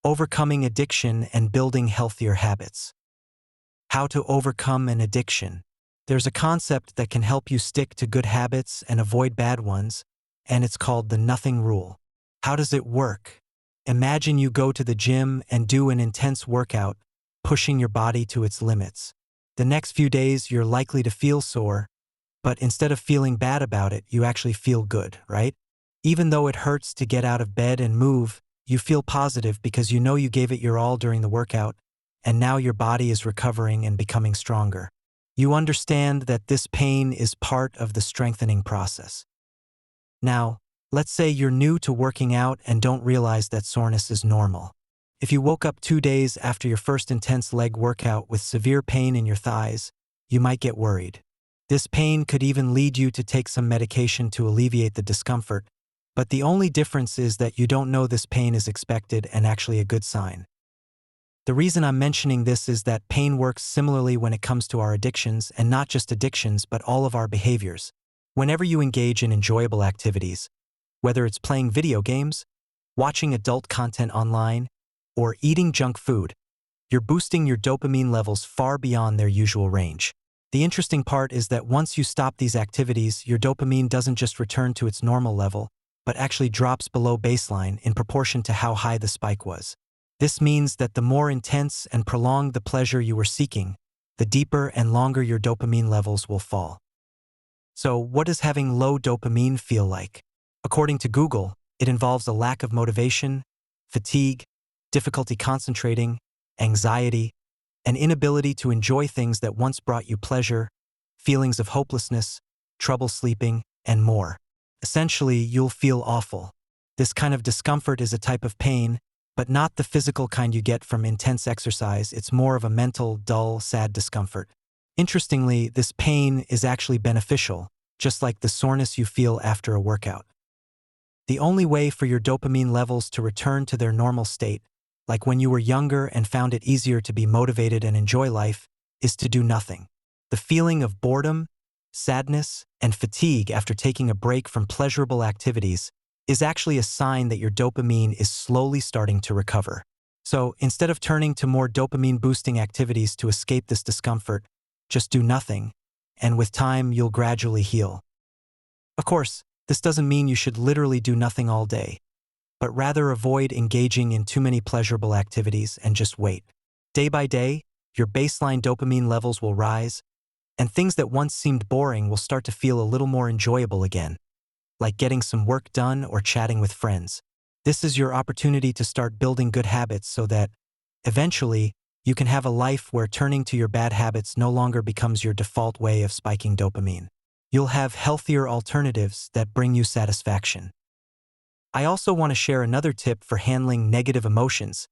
Overcoming addiction and building healthier habits. How to overcome an addiction. There's a concept that can help you stick to good habits and avoid bad ones, and it's called the nothing rule. How does it work? Imagine you go to the gym and do an intense workout, pushing your body to its limits. The next few days, you're likely to feel sore, but instead of feeling bad about it, you actually feel good, right? Even though it hurts to get out of bed and move, you feel positive because you know you gave it your all during the workout, and now your body is recovering and becoming stronger. You understand that this pain is part of the strengthening process. Now, let's say you're new to working out and don't realize that soreness is normal. If you woke up 2 days after your first intense leg workout with severe pain in your thighs, you might get worried. This pain could even lead you to take some medication to alleviate the discomfort, but the only difference is that you don't know this pain is expected and actually a good sign. The reason I'm mentioning this is that pain works similarly when it comes to our addictions, and not just addictions but all of our behaviors. Whenever you engage in enjoyable activities, whether it's playing video games, watching adult content online, or eating junk food, you're boosting your dopamine levels far beyond their usual range. The interesting part is that once you stop these activities, your dopamine doesn't just return to its normal level, but actually drops below baseline in proportion to how high the spike was. This means that the more intense and prolonged the pleasure you were seeking, the deeper and longer your dopamine levels will fall. So, what does having low dopamine feel like? According to Google, it involves a lack of motivation, fatigue, difficulty concentrating, anxiety, an inability to enjoy things that once brought you pleasure, feelings of hopelessness, trouble sleeping, and more. Essentially, you'll feel awful. This kind of discomfort is a type of pain, but not the physical kind you get from intense exercise. It's more of a mental, dull, sad discomfort. Interestingly, this pain is actually beneficial, just like the soreness you feel after a workout. The only way for your dopamine levels to return to their normal state, like when you were younger and found it easier to be motivated and enjoy life, is to do nothing. The feeling of boredom, sadness, and fatigue after taking a break from pleasurable activities is actually a sign that your dopamine is slowly starting to recover. So, instead of turning to more dopamine-boosting activities to escape this discomfort, just do nothing, and with time, you'll gradually heal. Of course, this doesn't mean you should literally do nothing all day, but rather avoid engaging in too many pleasurable activities and just wait. Day by day, your baseline dopamine levels will rise, and things that once seemed boring will start to feel a little more enjoyable again, like getting some work done or chatting with friends. This is your opportunity to start building good habits so that, eventually, you can have a life where turning to your bad habits no longer becomes your default way of spiking dopamine. You'll have healthier alternatives that bring you satisfaction. I also want to share another tip for handling negative emotions.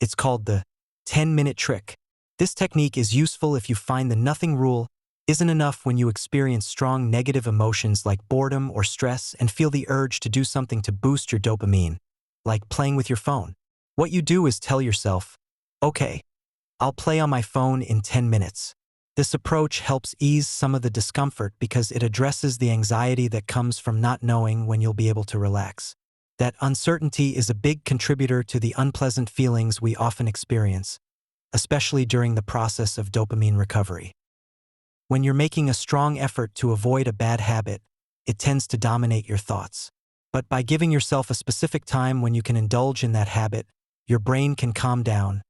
It's called the 10-minute trick. This technique is useful if you find the nothing rule isn't enough when you experience strong negative emotions like boredom or stress and feel the urge to do something to boost your dopamine, like playing with your phone. What you do is tell yourself, okay, I'll play on my phone in 10 minutes. This approach helps ease some of the discomfort because it addresses the anxiety that comes from not knowing when you'll be able to relax. That uncertainty is a big contributor to the unpleasant feelings we often experience, especially during the process of dopamine recovery. When you're making a strong effort to avoid a bad habit, it tends to dominate your thoughts. But by giving yourself a specific time when you can indulge in that habit, your brain can calm down,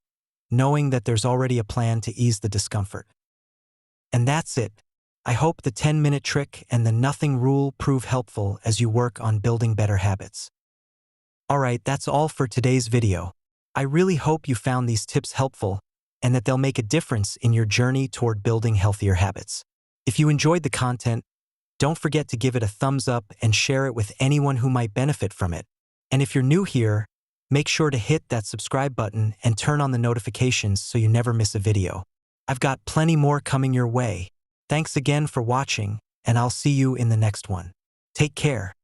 knowing that there's already a plan to ease the discomfort. And that's it. I hope the 10-minute trick and the nothing rule prove helpful as you work on building better habits. Alright, that's all for today's video. I really hope you found these tips helpful and that they'll make a difference in your journey toward building healthier habits. If you enjoyed the content, don't forget to give it a thumbs up and share it with anyone who might benefit from it. And if you're new here, make sure to hit that subscribe button and turn on the notifications so you never miss a video. I've got plenty more coming your way. Thanks again for watching, and I'll see you in the next one. Take care.